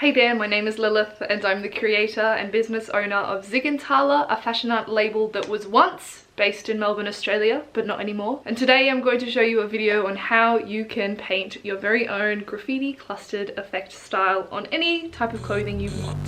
Hey there, my name is Lilith and I'm the creator and business owner of Zigantala, a fashion art label that was once based in Melbourne, Australia, but not anymore. And today I'm going to show you a video on how you can paint your very own graffiti clustered effect style on any type of clothing you want.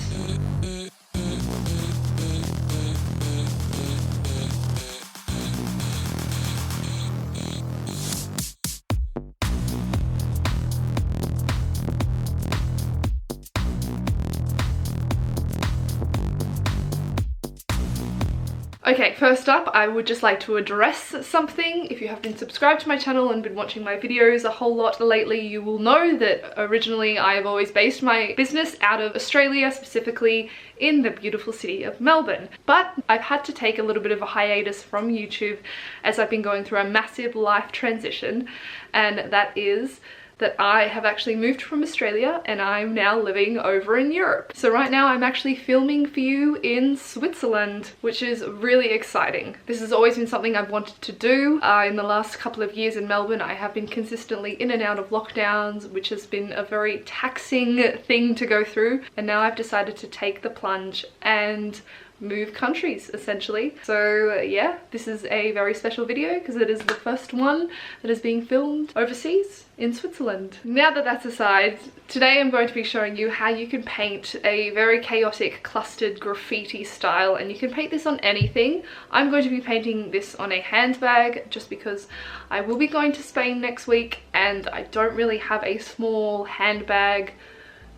Okay, first up, I would just like to address something. If you have been subscribed to my channel and been watching my videos a whole lot lately, you will know that originally I have always based my business out of Australia, specifically in the beautiful city of Melbourne. But I've had to take a little bit of a hiatus from YouTube as I've been going through a massive life transition, and that is that I have actually moved from Australia and I'm now living over in Europe. So right now I'm actually filming for you in Switzerland, which is really exciting. This has always been something I've wanted to do. In the last couple of years in Melbourne, I have been consistently in and out of lockdowns, which has been a very taxing thing to go through. And now I've decided to take the plunge and move countries, essentially. So yeah, this is a very special video because it is the first one that is being filmed overseas in Switzerland. Now that that's aside, today I'm going to be showing you how you can paint a very chaotic clustered graffiti style, and you can paint this on anything. I'm going to be painting this on a handbag just because I will be going to Spain next week and I don't really have a small handbag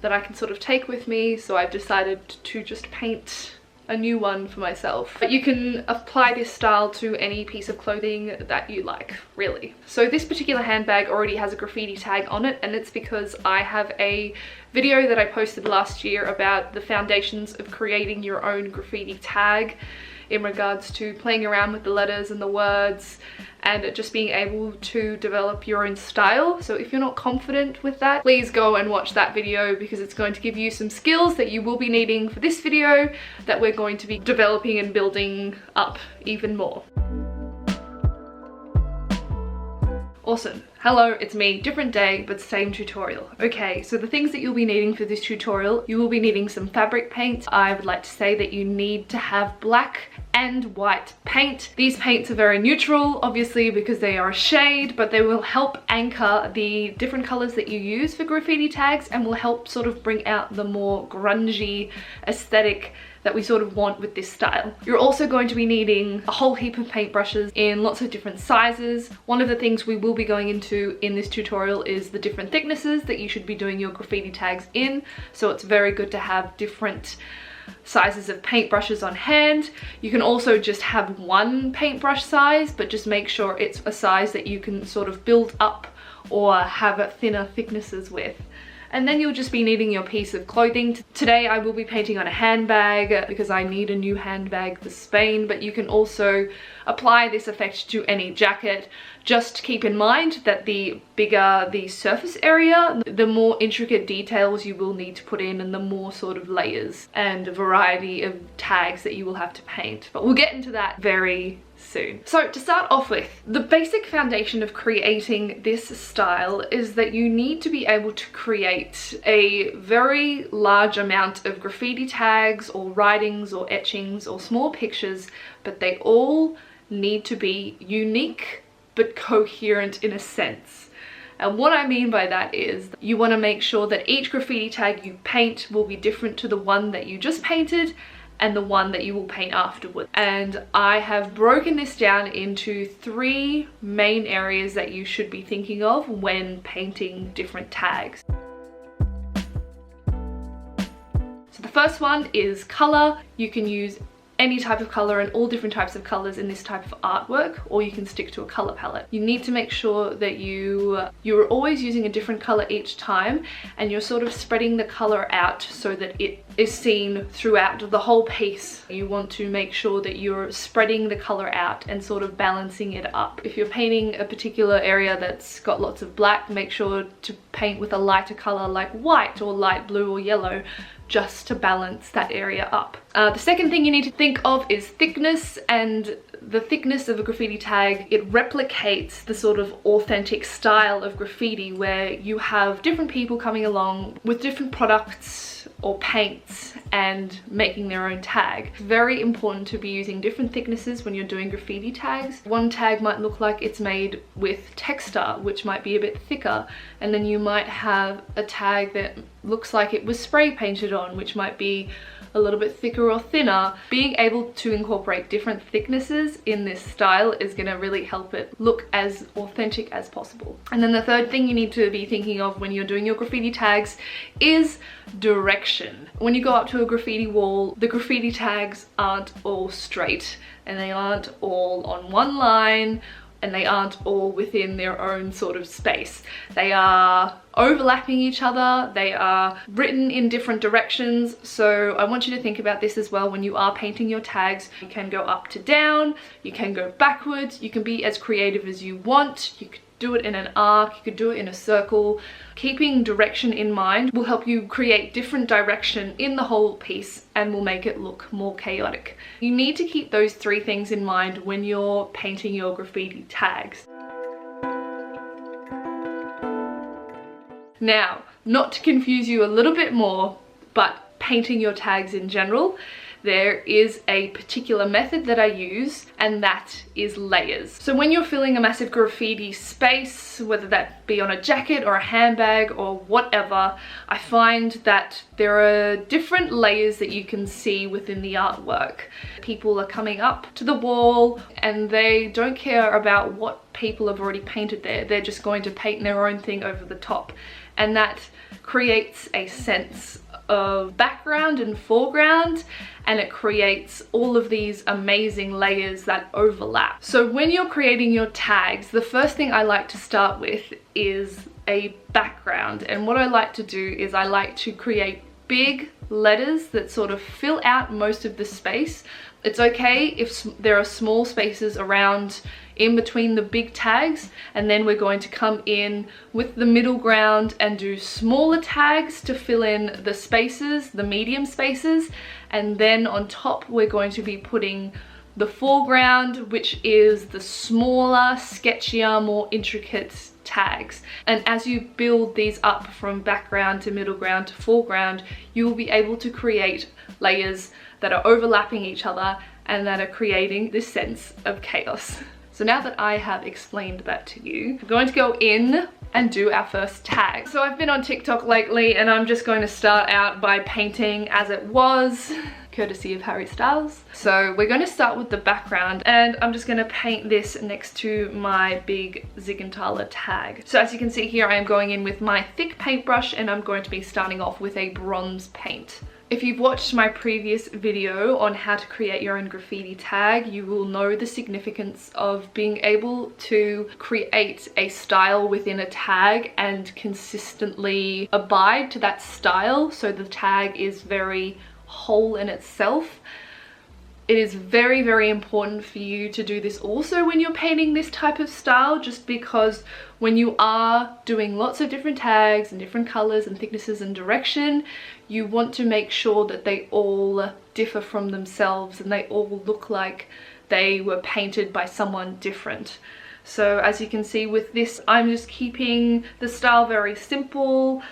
that I can sort of take with me, so I've decided to just paint a new one for myself. But you can apply this style to any piece of clothing that you like, really. So this particular handbag already has a graffiti tag on it, and it's because I have a video that I posted last year about the foundations of creating your own graffiti tag in regards to playing around with the letters and the words and just being able to develop your own style. So if you're not confident with that, please go and watch that video because it's going to give you some skills that you will be needing for this video that we're going to be developing and building up even more. Awesome. Hello, it's me. Different day, but same tutorial. Okay, so the things that you'll be needing for this tutorial, you will be needing some fabric paint. I would like to say that you need to have black and white paint. These paints are very neutral, obviously, because they are a shade, but they will help anchor the different colors that you use for graffiti tags and will help sort of bring out the more grungy aesthetic that we sort of want with this style. You're also going to be needing a whole heap of paintbrushes in lots of different sizes. One of the things we will be going into in this tutorial is the different thicknesses that you should be doing your graffiti tags in. So it's very good to have different sizes of paintbrushes on hand. You can also just have one paintbrush size, but just make sure it's a size that you can sort of build up or have thinner thicknesses with. And then you'll just be needing your piece of clothing. Today I will be painting on a handbag because I need a new handbag for Spain, but you can also apply this effect to any jacket. Just keep in mind that the bigger the surface area, the more intricate details you will need to put in and the more sort of layers and variety of tags that you will have to paint. But we'll get into that very soon. So to start off with, the basic foundation of creating this style is that you need to be able to create a very large amount of graffiti tags or writings or etchings or small pictures, but they all need to be unique but coherent in a sense. And what I mean by that is you want to make sure that each graffiti tag you paint will be different to the one that you just painted and the one that you will paint afterwards. And I have broken this down into 3 main areas that you should be thinking of when painting different tags. So the first one is color. You can use any type of color and all different types of colors in this type of artwork, or you can stick to a color palette. You need to make sure that you're always using a different color each time, and you're sort of spreading the color out so that it is seen throughout the whole piece. You want to make sure that you're spreading the color out and sort of balancing it up. If you're painting a particular area that's got lots of black, make sure to paint with a lighter color like white or light blue or yellow, just to balance that area up. The second thing you need to think of is thickness, and the thickness of a graffiti tag, it replicates the sort of authentic style of graffiti where you have different people coming along with different products or paints and making their own tag. It's very important to be using different thicknesses when you're doing graffiti tags. One tag might look like it's made with texta, which might be a bit thicker, and then you might have a tag that looks like it was spray painted on, which might be a little bit thicker or thinner. Being able to incorporate different thicknesses in this style is going to really help it look as authentic as possible. And then the third thing you need to be thinking of when you're doing your graffiti tags is direction. When you go up to a graffiti wall, the graffiti tags aren't all straight and they aren't all on one line and they aren't all within their own sort of space. They are overlapping each other, they are written in different directions. So I want you to think about this as well when you are painting your tags. You can go up to down, you can go backwards, you can be as creative as you want. You could do it in an arc, you could do it in a circle. Keeping direction in mind will help you create different direction in the whole piece and will make it look more chaotic. You need to keep those three things in mind when you're painting your graffiti tags. Now, not to confuse you a little bit more, but painting your tags in general, there is a particular method that I use, and that is layers. So when you're filling a massive graffiti space, whether that be on a jacket or a handbag or whatever, I find that there are different layers that you can see within the artwork. People are coming up to the wall and they don't care about what people have already painted there. They're just going to paint their own thing over the top. And that creates a sense of background and foreground, and it creates all of these amazing layers that overlap. So when you're creating your tags, the first thing I like to start with is a background. And what I like to do is I like to create big letters that sort of fill out most of the space. It's okay if there are small spaces around in between the big tags, and then we're going to come in with the middle ground and do smaller tags to fill in the spaces, the medium spaces, and then on top we're going to be putting the foreground, which is the smaller, sketchier, more intricate tags. And as you build these up from background to middle ground to foreground, you will be able to create layers that are overlapping each other and that are creating this sense of chaos. So now that I have explained that to you, I'm going to go in and do our first tag. So I've been on TikTok lately and I'm just going to start out by painting as it was, courtesy of Harry Styles. So we're going to start with the background and I'm just going to paint this next to my big Zigenthaler tag. So as you can see here, I am going in with my thick paintbrush and I'm going to be starting off with a bronze paint. If you've watched my previous video on how to create your own graffiti tag, you will know the significance of being able to create a style within a tag and consistently abide to that style so the tag is very whole in itself. It is very, very important for you to do this also when you're painting this type of style, just because when you are doing lots of different tags and different colors and thicknesses and direction, you want to make sure that they all differ from themselves and they all look like they were painted by someone different. So as you can see with this, I'm just keeping the style very simple,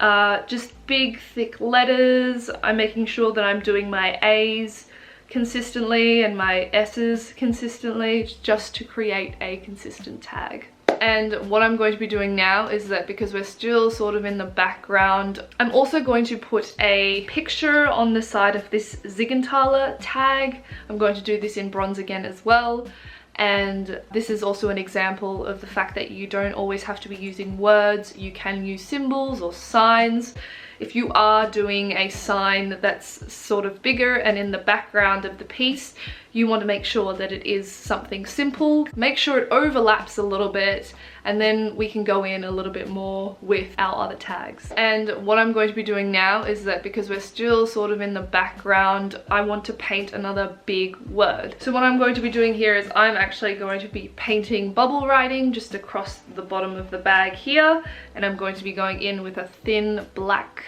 just big thick letters. I'm making sure that I'm doing my A's consistently and my S's consistently, just to create a consistent tag. And what I'm going to be doing now is that because we're still sort of in the background, I'm also going to put a picture on the side of this Zigenthaler tag. I'm going to do this in bronze again as well. And this is also an example of the fact that you don't always have to be using words. You can use symbols or signs. If you are doing a sign that's sort of bigger and in the background of the piece, you want to make sure that it is something simple. Make sure it overlaps a little bit, and then we can go in a little bit more with our other tags. And what I'm going to be doing now is that because we're still sort of in the background, I want to paint another big word. So what I'm going to be doing here is I'm actually going to be painting bubble writing just across the bottom of the bag here, and I'm going to be going in with a thin black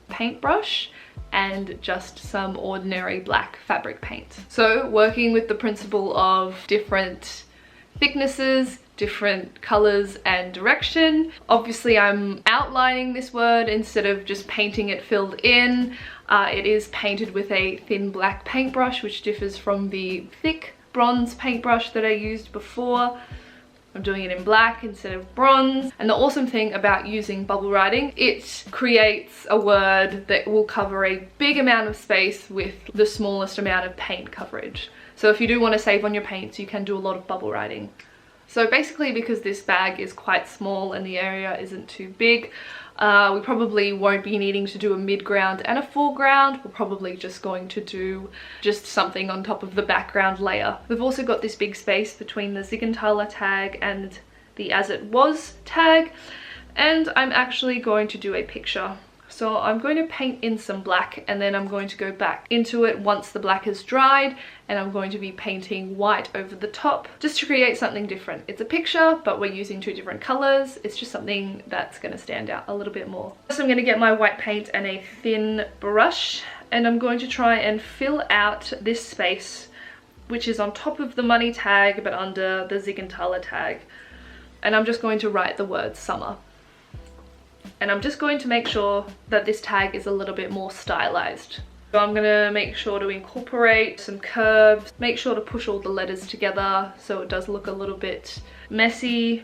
paintbrush and just some ordinary black fabric paint. So working with the principle of different thicknesses, different colors and direction. Obviously I'm outlining this word instead of just painting it filled in. It is painted with a thin black paintbrush, which differs from the thick bronze paintbrush that I used before. I'm doing it in black instead of bronze. And the awesome thing about using bubble writing, it creates a word that will cover a big amount of space with the smallest amount of paint coverage. So if you do want to save on your paints, you can do a lot of bubble writing. So basically, because this bag is quite small and the area isn't too big, we probably won't be needing to do a mid-ground and a foreground. We're probably just going to do just something on top of the background layer. We've also got this big space between the Zigenthaler tag and the As It Was tag, and I'm actually going to do a picture. So I'm going to paint in some black, and then I'm going to go back into it once the black is dried, and I'm going to be painting white over the top just to create something different. It's a picture, but we're using two different colors. It's just something that's going to stand out a little bit more. So I'm going to get my white paint and a thin brush, and I'm going to try and fill out this space, which is on top of the money tag but under the Zigenthaler tag. And I'm just going to write the word summer. And I'm just going to make sure that this tag is a little bit more stylized. So I'm gonna make sure to incorporate some curves, make sure to push all the letters together so it does look a little bit messy.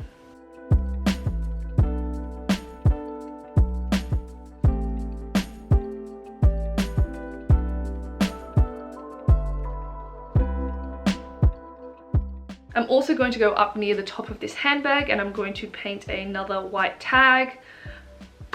I'm also going to go up near the top of this handbag, and I'm going to paint another white tag.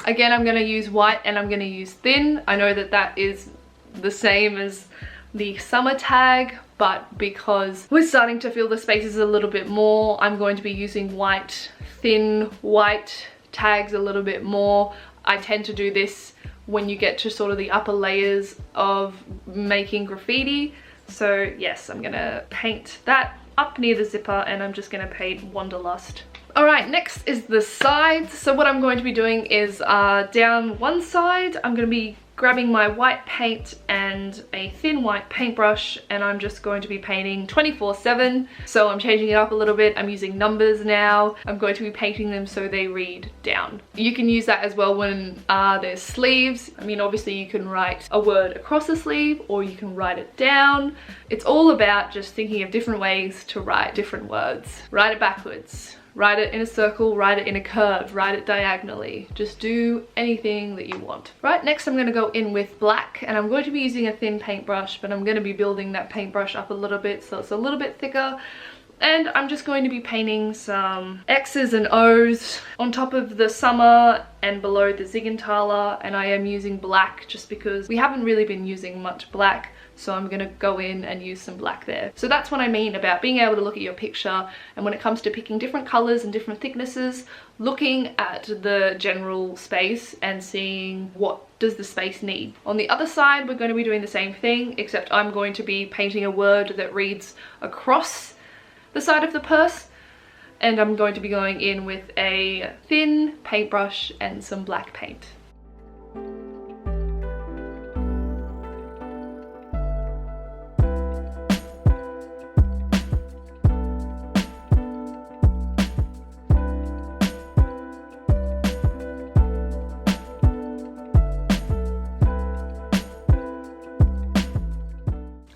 Again, I'm going to use white and I'm going to use thin. I know that that is the same as the summer tag, but because we're starting to fill the spaces a little bit more, I'm going to be using white, thin white tags a little bit more. I tend to do this when you get to sort of the upper layers of making graffiti. So yes, I'm going to paint that up near the zipper, and I'm just going to paint Wanderlust. Alright, next is the sides. So what I'm going to be doing is down one side, I'm going to be grabbing my white paint and a thin white paintbrush, and I'm just going to be painting 24/7. So I'm changing it up a little bit. I'm using numbers now. I'm going to be painting them so they read down. You can use that as well when there's sleeves. I mean, obviously you can write a word across a sleeve or you can write it down. It's all about just thinking of different ways to write different words. Write it backwards. Write it in a circle, write it in a curve, write it diagonally. Just do anything that you want. Right, next I'm going to go in with black, and I'm going to be using a thin paintbrush, but I'm going to be building that paintbrush up a little bit so it's a little bit thicker. And I'm just going to be painting some X's and O's on top of the summer and below the Zigenthaler, and I am using black just because we haven't really been using much black. So I'm going to go in and use some black there. So that's what I mean about being able to look at your picture, and when it comes to picking different colors and different thicknesses, looking at the general space and seeing what does the space need. On the other side, we're going to be doing the same thing, except I'm going to be painting a word that reads across the side of the purse, and I'm going to be going in with a thin paintbrush and some black paint.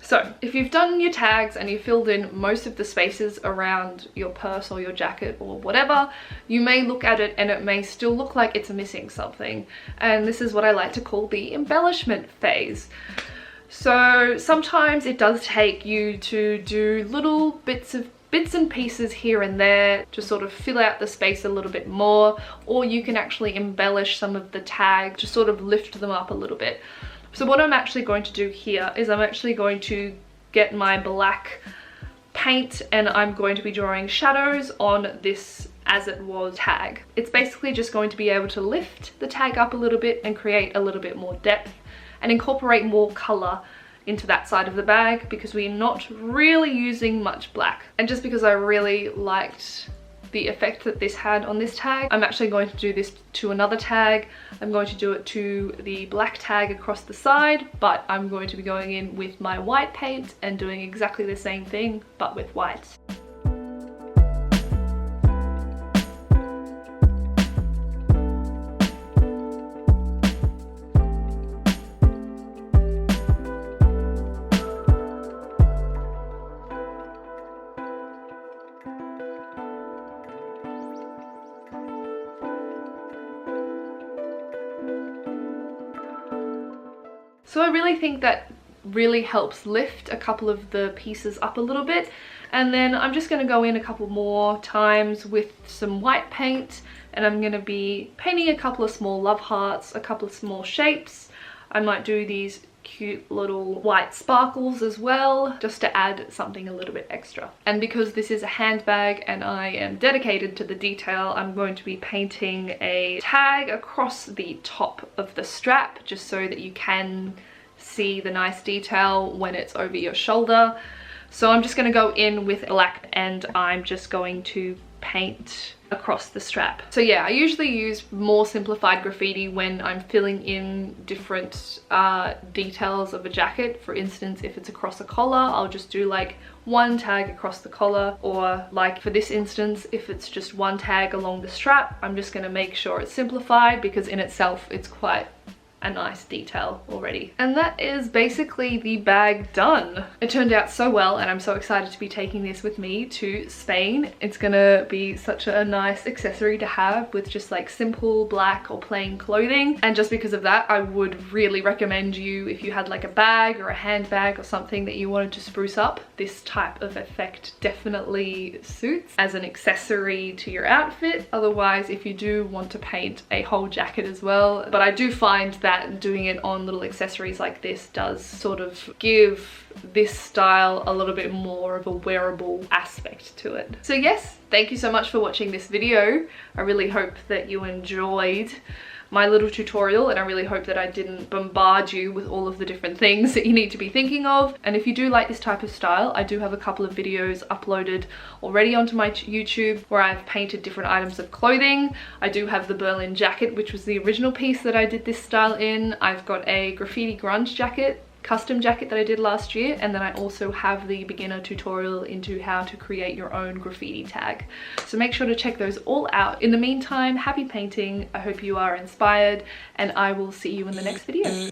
So if you've done your tags and you've filled in most of the spaces around your purse or your jacket or whatever, you may look at it and it may still look like it's missing something. And this is what I like to call the embellishment phase. So sometimes it does take you to do little bits and pieces here and there to sort of fill out the space a little bit more, or you can actually embellish some of the tags to sort of lift them up a little bit. So what I'm actually going to do here is I'm actually going to get my black paint and I'm going to be drawing shadows on this As It Was tag. It's basically just going to be able to lift the tag up a little bit and create a little bit more depth and incorporate more color into that side of the bag, because we're not really using much black. And just because I really liked the effect that this had on this tag, I'm actually going to do this to another tag. I'm going to do it to the black tag across the side, but I'm going to be going in with my white paint and doing exactly the same thing but with white. So I really think that really helps lift a couple of the pieces up a little bit. And then I'm just going to go in a couple more times with some white paint, and I'm going to be painting a couple of small love hearts, a couple of small shapes. I might do these cute little white sparkles as well, just to add something a little bit extra. And because this is a handbag and I am dedicated to the detail, I'm going to be painting a tag across the top of the strap, just so that you can see the nice detail when it's over your shoulder. So I'm just going to go in with black, and I'm just going to paint across the strap. So yeah, I usually use more simplified graffiti when I'm filling in different details of a jacket. For instance, if it's across a collar, I'll just do like one tag across the collar, or like for this instance, if it's just one tag along the strap, I'm just going to make sure it's simplified, because in itself it's quite a nice detail already. And that is basically the bag done. It turned out so well, and I'm so excited to be taking this with me to Spain. It's gonna be such a nice accessory to have with just like simple black or plain clothing. And just because of that, I would really recommend you, if you had like a bag or a handbag or something that you wanted to spruce up, this type of effect definitely suits as an accessory to your outfit. Otherwise, if you do want to paint a whole jacket as well, but I do find that doing it on little accessories like this does sort of give this style a little bit more of a wearable aspect to it. So yes, thank you so much for watching this video. I really hope that you enjoyed my little tutorial, and I really hope that I didn't bombard you with all of the different things that you need to be thinking of. And if you do like this type of style, I do have a couple of videos uploaded already onto my YouTube where I've painted different items of clothing. I do have the Berlin jacket, which was the original piece that I did this style in. I've got a graffiti grunge jacket, custom jacket that I did last year, and then I also have the beginner tutorial into how to create your own graffiti tag. So make sure to check those all out. In the meantime, happy painting. I hope you are inspired, and I will see you in the next video.